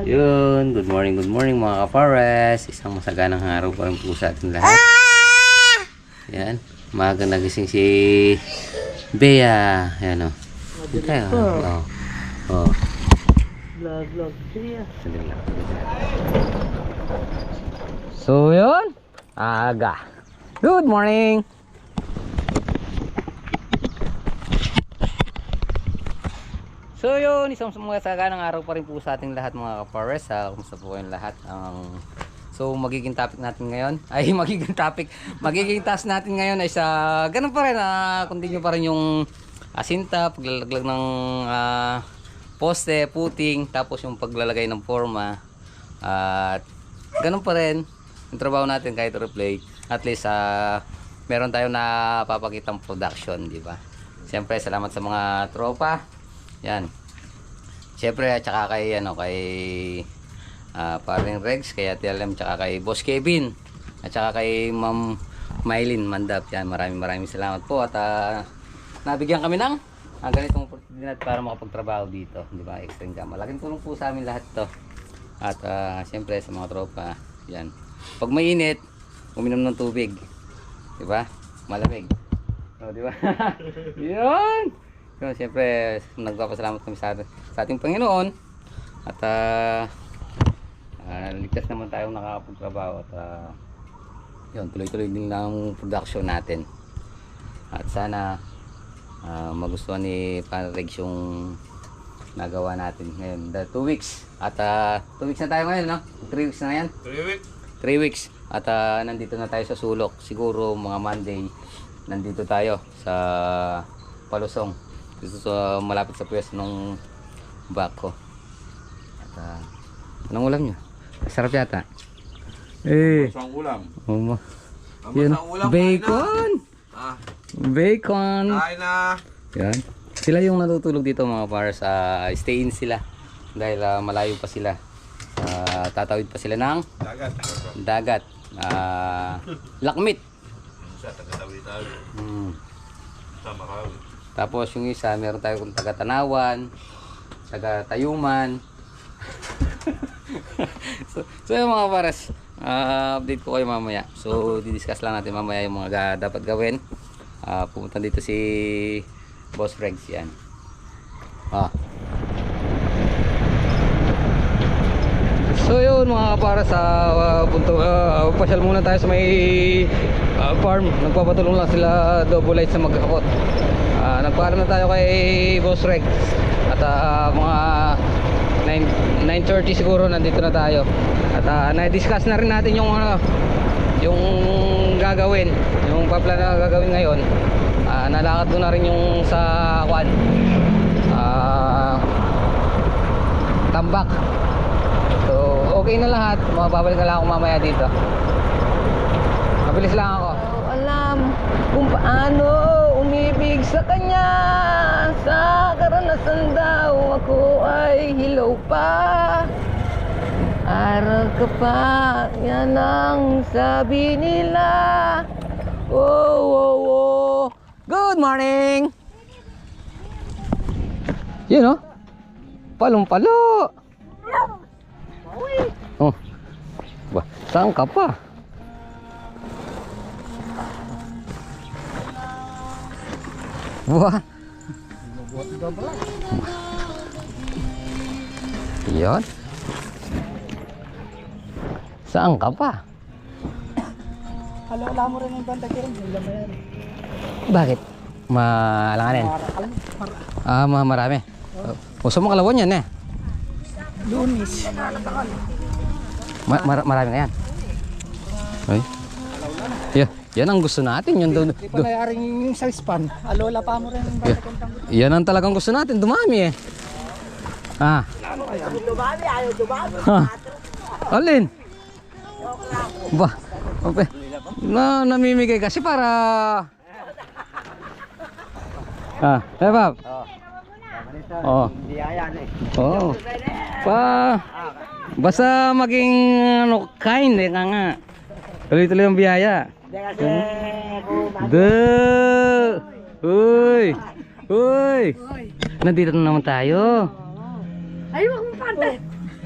Yun, good morning mga kapares. Isang masaganang araw pa rin po sa ating lahat. Yan, maaga nagising si Bea. Yan o. Tayo. Oh. Vlog. Sandali lang. So yun, aga. Good morning. So yun, isang masaganang araw pa rin po sa ating lahat mga kapares. Kumusta po kayong lahat? So magiging topic natin ngayon ay magiging task natin ngayon ay sa ganun pa rin, continue pa rin yung asinta, paglalaglag ng poste, puting, tapos yung paglalagay ng forma, at ganun pa rin yung trabaho natin kahit replay. At least meron tayong napapakitang production, di ba? Siyempre salamat sa mga tropa. Yan. Siyempre at saka kay paring Rex, kay Ate Alem, tsaka kay Boss Kevin, at saka kay Ma'am Mylene Mandap. Yan, maraming salamat po at nabigyan kami ng ganitong oportunidad para makapagtrabaho dito, di ba? Extreme Jam. Malaking tulong po sa amin lahat 'to. At siyempre sa mga tropa, yan. Pag mainit, uminom ng tubig. Di ba? Malamig. O, di ba? Yun. So, siyempre, nagpapasalamat kami sa ating Panginoon at ligtas naman tayong nakakapagtrabaho at yun, tuloy-tuloy din lang production natin at sana magustuhan ni Panregs yung nagawa natin ngayon. 2 weeks at 2 weeks na tayo ngayon, no? 3 weeks na yan? 3 weeks at nandito na tayo sa sulok. Siguro mga Monday nandito tayo sa Palusong, dito sa malapit sa pwesto ng bako. At anong ulam nyo? Sarap yata. Ang ulam. Yun. Bacon. Bacon. Kain na. Yan. Sila yung natutulog dito mga para sa stay-in sila dahil malayo pa sila. Tatawid pa sila ng dagat. Lakmit. Tapos yung isa, meron tayo kung taga-Tanawan, taga-Tayuman. so yung mga pares, update ko kayo mamaya. So didiscuss lang natin mamaya yung mga dapat gawin. Pumunta dito si Boss Regs, yan. So yun mga kapares, pasyal muna tayo sa may farm. Nagpapatulong lang sila double light sa magkakot. Nagpaalam na tayo kay Boss Rex at mga 9:30 siguro nandito na tayo at na-discuss na rin natin yung yung gagawin, yung paplano na gagawin ngayon. Nalakad ko na rin yung sa tambak. So okay na lahat, mababalik na lang ako mamaya dito. Mabilis lang ako. Alam kung paano umibig sa kanya, sa karanasan daw ako ay hilaw pa. Aral ka pa, yan ang sabi nila. Oh. Good morning. Yun, palong-palo. Oh, saan ka pa? Wah. Yan. Saan ka pa? Wala mo rin yung banda kirim. Bakit? Malanganin? Marami. Uso mo kalawan yan eh. Lunis. Marami na yan. Ay. Yan ang gusto natin. Yan doon. Di pa nayaring yung sa span. Alola pa mo rin yung banda kontang. Yan ang talagang gusto natin. Dumami eh. Dumami, ayaw dumami. Alin? Ba? Okay. Namimigay kasi para Bob? Oo. Hindi ayan eh. Oo. Basta maging kind nga. Tuloy-tuloy ang biyaya. Kasi Uy! Nandito na naman tayo. ay, wag mo pante.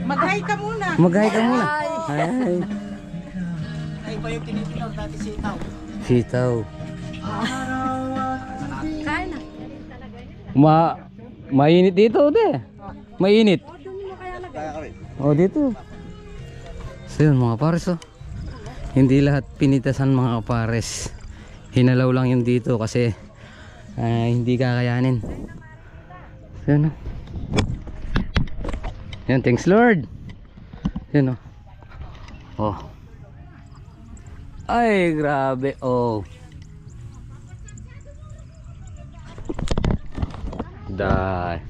Mag-hi ka muna. Mag-hi ka muna. Hi. Ay pa yung tinitinaw dati sitaw. Sitaw. Kain na. Mainit dito, de. Mainit. Oh, dito. So yun mga pares, oh. Hindi lahat pinitasan mga kapares. Hinalaw lang yung dito kasi hindi kakayanin. So yun, oh. Yan, thanks Lord. Yan, oh. Oh. Ay, grabe, oh. Dahil.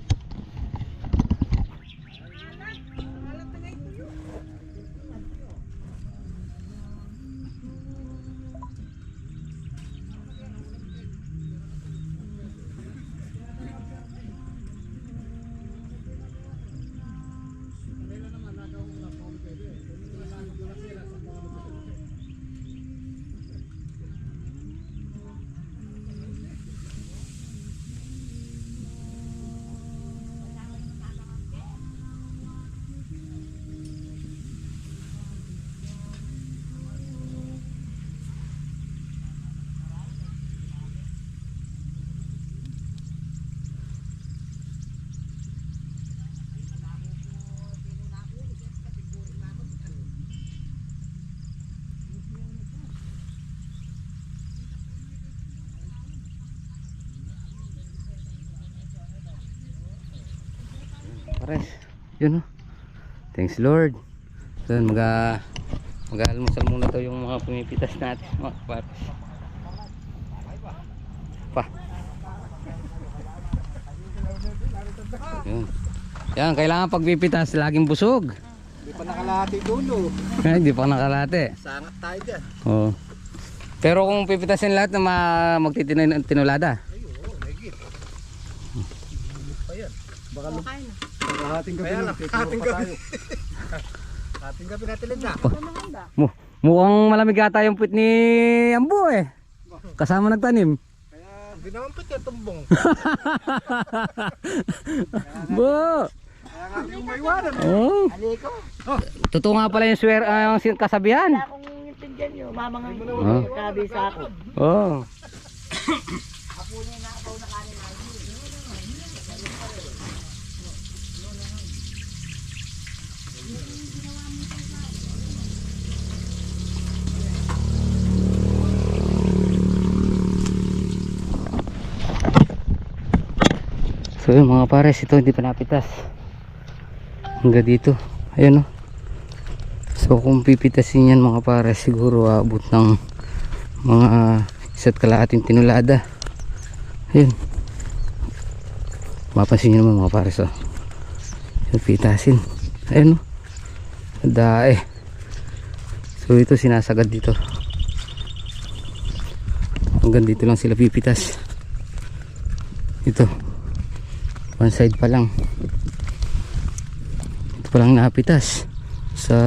Pares, yun, oh. Thanks Lord. So yun, mag-almusal muna to yung mga pumipitas natin mga pares. Pa. Yun. Yan, kailangan pagpipitas laging busog. Hindi pa nakalahati dulo. Hindi pa nakalate. Sangat tayo dyan. Oo. Pero kung pipitasin lahat na magtitinulada. Baka hating gabi na. Hating gabi. Hating gabi natin na. Mukhang malamig ata yung puwit ni Ambo eh. Kasama nagtanim. Kaya hindi naman pwede tumbong. Bo! Kaya nga yung maiwanan. Oh. Aliko. Totoo nga pala yung yung kasabihan. Kung intindihan nyo, mamang Oh. sabi sa ako. Oh. So yun mga pares, ito hindi pa napitas hanggang dito, ayun, oh. So kung pipitasin yan mga pares, siguro aabot ng mga isa't kalahating tinulada. Ayun, mapansin nyo naman mga pares, oh. Yung pitasin, ayun, oh. Dae. So ito sinasagad dito, hanggang dito lang sila pipitas. Ito one side pa lang, ito pa lang napitas sa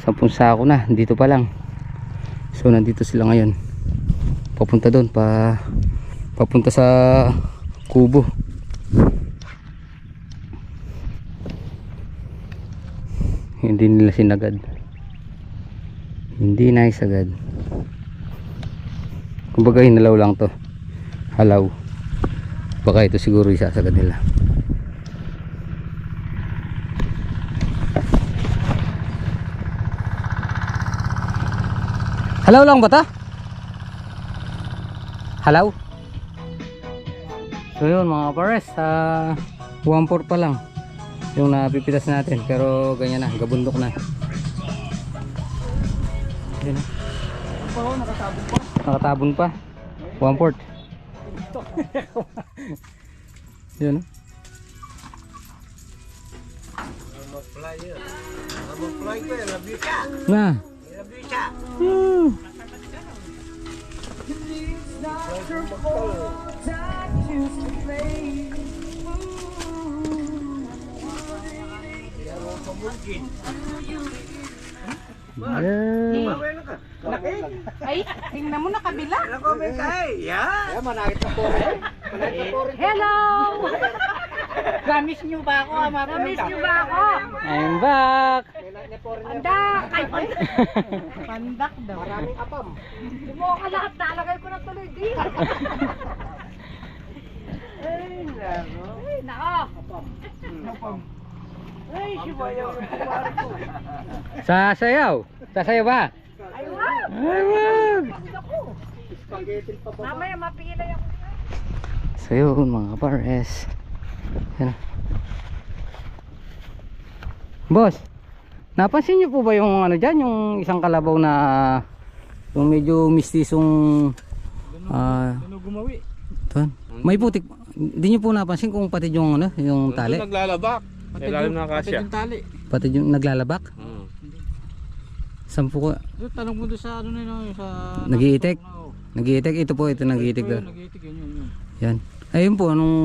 10 sako na, dito pa lang. So nandito sila ngayon, papunta doon, papunta sa kubo. Hindi nila sinagad, hindi naisagad, kumbaga hinalaw lang to, halaw. Baka ito siguro isasagad nila. Halaw lang ba ta? Halaw? So yun mga pares, 1/4 pa lang yung napipitas natin, pero ganyan na, gabundok na. Yun. Nakatabon pa 1/4. Yun. Na. Ay, tingnan mo na kabila. Kaya manakit na po rin. Hello! Namiss niyo ba ako, Amara? Namiss niyo ba ako? I'm back! Pandak! Ay, pandak! Pandak daw. Maraming apam. Hindi mo ka lahat nalagay ko na tuloy di. Ay, nako. Ay, nako. Apam. Ay, sibayaw. Sasayaw! Sasayaw ba? Ay, wag! Ay, wag! Mamaya mapilay ako. So yun mga kapares. Yan. Boss, napansin niyo po ba yung ano dyan, yung isang kalabaw na yung medyo mistisong Gumawi. Doon. May putik. Hindi niyo po napansin kung pati yung ano, yung tali? Naglalabak. May lalim na kasya. tali. Pati yung naglalabak? Sampu ko. Tanong mo doon sa ano na yun, sa... Nagiitik. Nagiitik. Ito po, ito nagiitik doon. Nagiitik yun. Yan. Ayun po, anong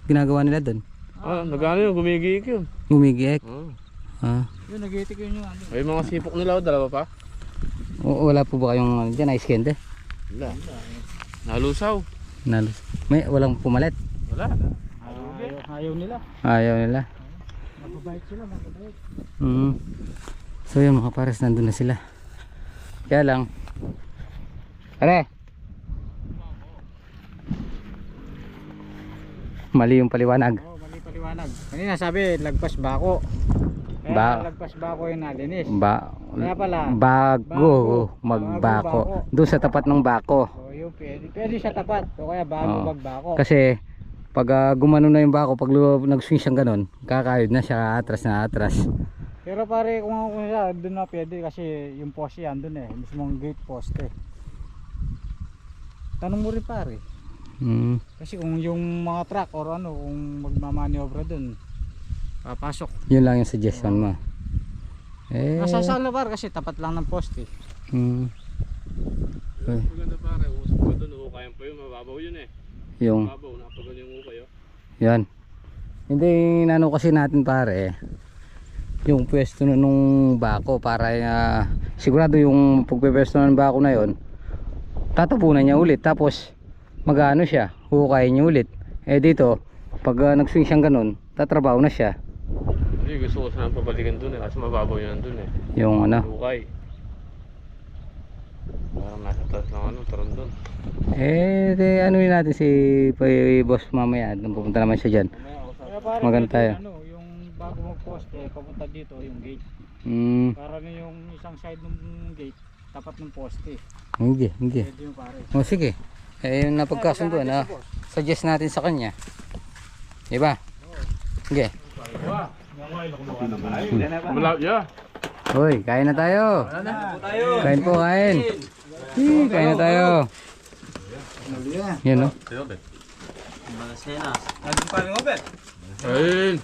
ginagawa nila doon? Nagano yun, gumigik yun. Gumigiik. Ah. Yun, nagiitik yun yung ano. Ay, mga sipok nila, dalawa pa. Wala po ba kayong ano dyan, ice candy? Wala. Nalusaw. Nalos. May walang pumalit. Wala. Ayaw nila. Ayaw nila. Mababait sila, mababait. So yun mga pares, nandun na sila. Kaya lang. Are. Mali yung paliwanag. Oo, mali paliwanag. Kanina sabi, lagpas bako. Kaya lagpas bako yung nalinis. Kaya pala, Bago magbako. Doon sa tapat ng bako. so yung pwede sa tapat. O kaya bago Oo. magbako. Kasi pag gumano na yung bako, pag nag-swing siyang ganun, kakayod na siya, atras na atras. Pero pare, kung siya, doon na pwede kasi yung poste yan doon eh. Mismong gate poste. Tanong mo rin pare. Kasi kung yung mga truck or ano, kung magmamaniobra doon, papasok. Yun lang yung suggestion mo. Nasa salabar kasi tapat lang ng poste. Maganda pare, usap ko doon, hukayan pa yun, mababaw yun eh. Yung Mababaw, napagod yung hukay oh. yan. Hindi nano kasi natin pare. Yung pwesto na nung bako para sigurado yung pagpwesto ng bako na yon, tatapunan niya ulit tapos magano siya, hukayin niya ulit. Dito pag nag-swing siyang ganun, tatrabaho na siya. Hindi, gusto ko sana pabalikan doon eh, kasi mababaw yun doon eh. Yung ano, Hukay. Parang nasa taas ng ano, taron doon. ano yun natin si boss mamaya nung pupunta naman siya dyan. Kaya pare, Maganda pwede tayo. Ano, yung bago mag-poste, papunta dito yung gate. Para na yung isang side ng gate, tapat ng poste. Hindi Pwede yung pare. o sige, yung napagkasundo na suggest natin sa kanya, diba? Sige. Malap, yeah. Hoy, kain na tayo. Kain po, kain. Kain na tayo. Yan no. Ayun.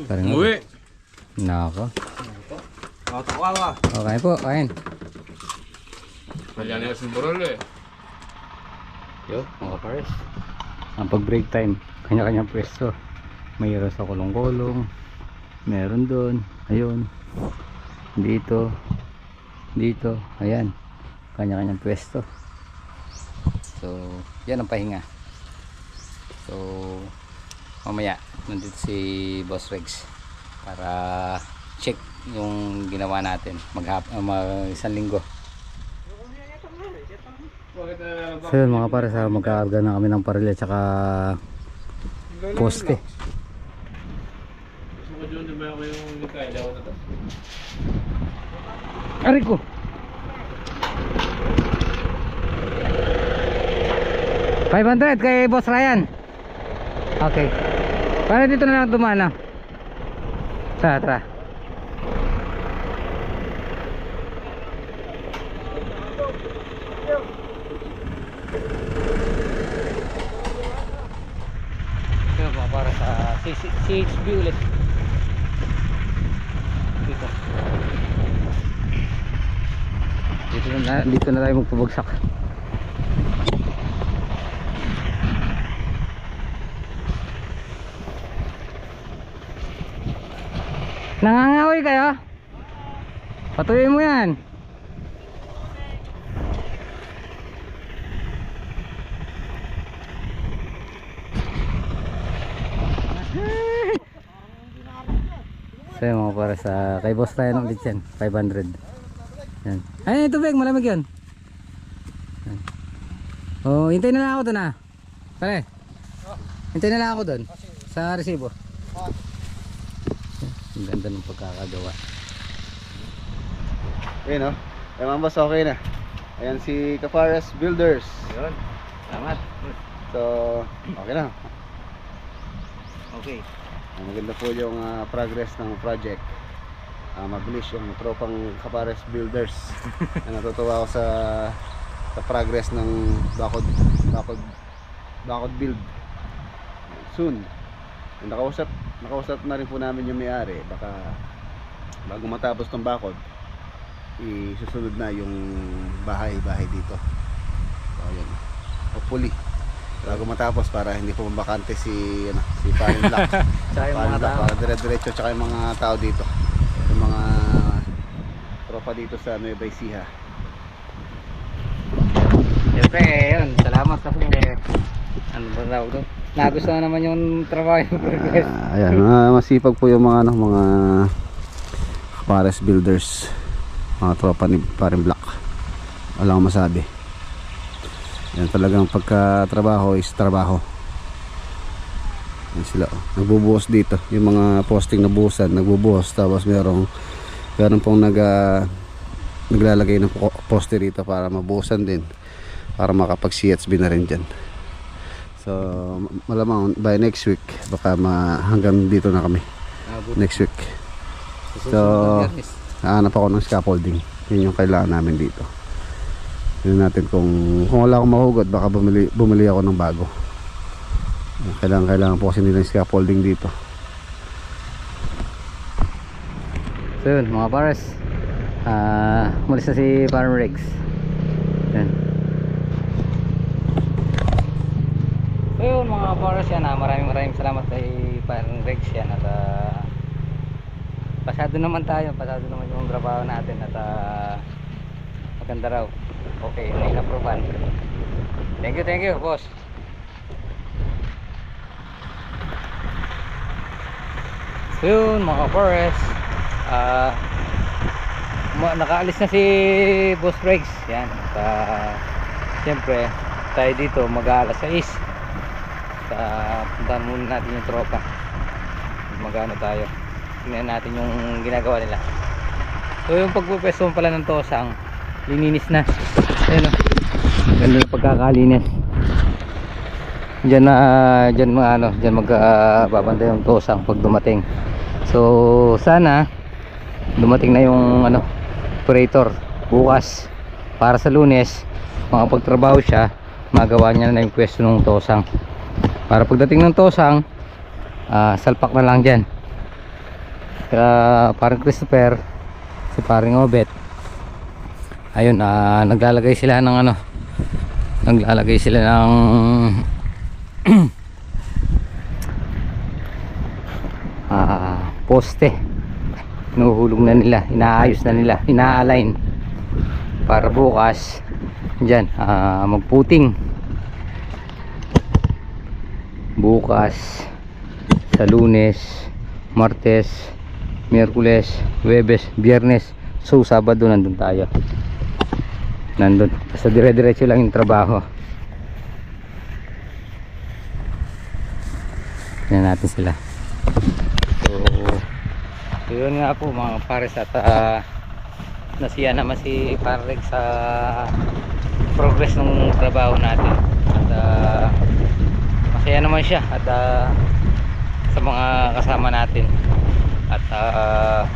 Parang Umuwi. nako. Okay po, kain. Kaya niya yung burol eh. Yo, mga pares. Ang pag break time, kanya-kanyang pwesto. Mayroon sa kulong-kulong. Meron doon. Ayun. Dito. Dito. Ayan. Kanya-kanyang pwesto. So, yan ang pahinga. So, mamaya nandito si Boss Rex para check yung ginawa natin isang linggo. So yun mga para sa magkaarga na kami ng parilya at saka poste. Gusto ko dyan, diba ako yung likay, daw na to. Aray ko! $500 kay Boss Ryan. Okay. Para dito na lang dumana. Tara. Ito po para sa CHB ulit. Dito na tayo magpabagsak. Nangangahoy kayo? Patuloy mo yan. So yun mga pares, kay Boss Ryan ulit yan, 500. Yan. Ay, tubig, malamig yun. Yan. Oh, hintay na lang ako doon Pare. Hintay na lang ako doon sa resibo. Ang ganda ng pagkakagawa. Ayun o. Ay mga boss, okay na. Ayan si Kafares Builders. Yun. Salamat. So, okay na. Okay. Maganda po yung progress ng project. Mabilis yung tropang Kafares Builders. Natutuwa ako sa progress ng bakod build. Soon. Nakausap na rin po namin yung may-ari. Baka bago matapos ng bakod, isusunod na yung bahay dito. So, ayan. Hopefully bago matapos para hindi po mabakante si Paring Black. Tsaka yung mga tao. Para dire-diretso tsaka yung mga tao dito. Yung mga tropa dito sa Nueva Ecija. Siyempre, yun. Salamat kasi ano ba tawag doon? Nagustuhan naman yung trabaho yung progress. Ayan, masipag po yung mga mga Kafares Builders. Mga tropa ni Paring Black. Wala akong masabi. Yan talagang pagka-trabaho is trabaho. Yan sila, nagbubuhos dito. Yung mga posting na buhusan, nagbubuhos. Tapos meron pong naglalagay ng poste rito para mabuhusan din. Para makapag-CHB na rin dyan. So malamang by next week baka hanggang dito na kami. Next week. So hanap ako ng scaffolding. Yun yung kailangan namin dito. Tignan natin kung wala akong mahugot, baka bumili ako ng bago. Kailangan po kasi nila yung scaffolding dito. So yun mga pares, umalis na si Parang Rex. Yan. So yun mga pares, yan, maraming salamat kay Parang Rex yan. At pasado naman yung trabaho natin. At maganda raw. Okay, na-approvean. Thank you boss. So yun mga forest, nakaalis na si Boss Rex. Yan. Siyempre tayo dito mag-aalas 6. Puntahan muna natin yung tropa. Magano tayo, tingnan natin yung ginagawa nila. So yung pagpupwesto pala ng tosang, lininis na. Ayun o, ganda yung pagkakalinis. Diyan magbabanda yung tosang pag dumating. So sana dumating na yung operator bukas para sa Lunes makapagtrabaho siya, magawa niya na yung pwesto ng tosang. Para pagdating ng tosang, salpak na lang dyan. Parang Christopher, si paring Obet, ayun, naglalagay sila ng poste. Inuhulog na nila, inaayos na nila, ina-align para bukas dyan magputing. Bukas sa Lunes, Martes, Miyerkules, Huwebes, Biyernes, so Sabado nandun tayo. Basta dire-diretso lang yung trabaho. Tignan natin sila. So yun nga po mga pares, at nasiya naman si Parreg sa progress ng trabaho natin. At masaya naman siya at sa mga kasama natin. At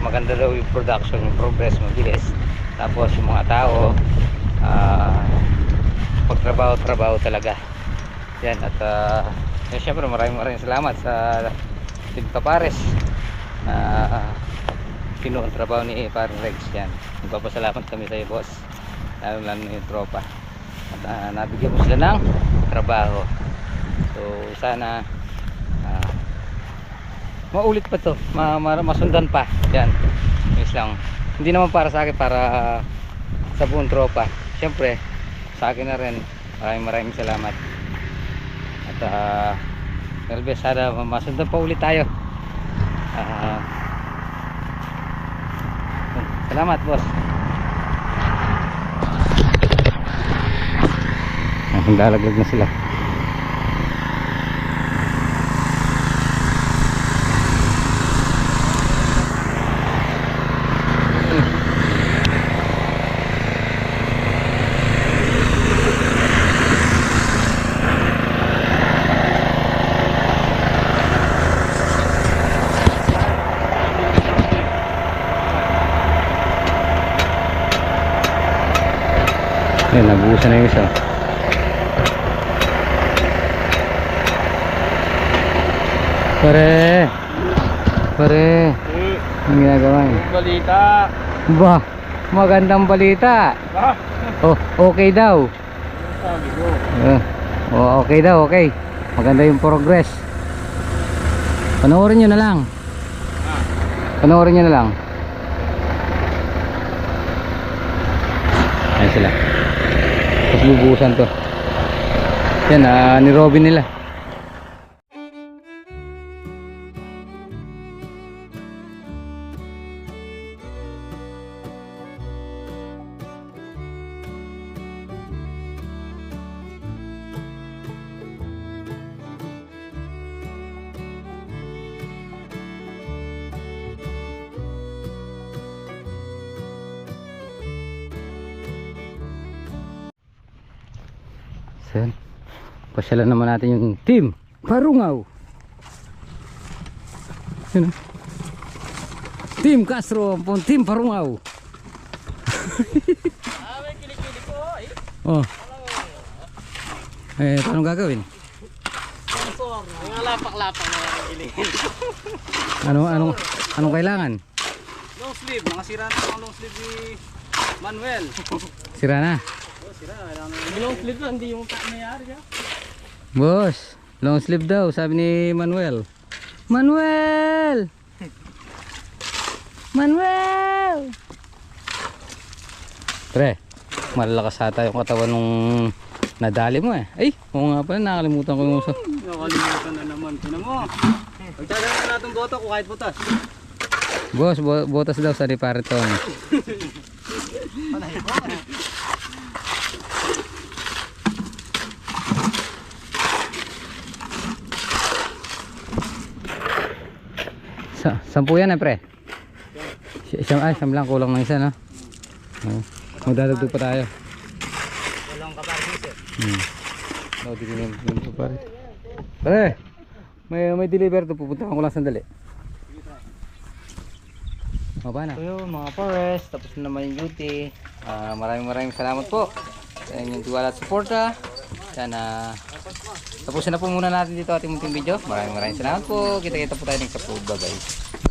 maganda daw yung production, yung progress mabilis. Tapos yung mga tao pagtrabaho talaga yan. At syempre maraming salamat sa Team Kafares na pinuon trabaho ni Parang Rex. Yan, nagpapasalamat kami sa iyo boss, lalo yung tropa. At nabigyan mo sila ng trabaho. So sana maulit pa to, masundan pa yan. Yes lang, hindi naman para sa akin, para sa buong tropa. Siyempre sa akin na rin. Maraming salamat. At Elbe, sana masundan pa ulit tayo. Salamat, boss. Lalaglag na sila. Ayan, nabuhusan na yung isa. Pare, ang ginagawa niyo? Balita. Ba, magandang balita. Ah, Oh, okay daw. sabi ko. Okay daw, okay. Maganda yung progress. Panoorin nyo na lang. Panoorin nyo na lang. Ayan sila. Tapos bubuhusan to. Yan, ni Robin nila. So, yan. Pasyalan naman natin yung Team Parungaw. Yun, oh. Team Castro, Team Parungaw. May kilikili ko eh. Oh. Paano gagawin? Sponsor. Mga lapak-lapak na yung kilikili. Anong kailangan? Long sleeve. Mga sira na ang long sleeve ni Manuel. Sira na. Sira. Long sleeve lang. Hindi yung mayari ka. Boss, long sleeve daw, sabi ni Manuel. Manuel! Manuel! Pre, malalakas ata yung katawan nung nadali mo eh. Ay, oo nga pala, nakalimutan ko yung uso. Nakalimutan na naman. Tinan mo. Pagtadaan na natin boto ko kahit butas. Boss, botas daw sa Pariton. Sampu yan eh pre. Siyam lang, kulang ng isa no. Magdadagdag pa tayo. Walang kaparisip. Tignan mo pare. Pare, may deliver to, pupuntahan ko lang sandali. Maba na. So yun mga pares, tapos na naman yung duty. Maraming salamat po sa inyong tiwala at suporta. Sana tapusin na po muna natin dito ating munting video. Maraming salamat po. Kita-kita po tayo next upload. Bye bye.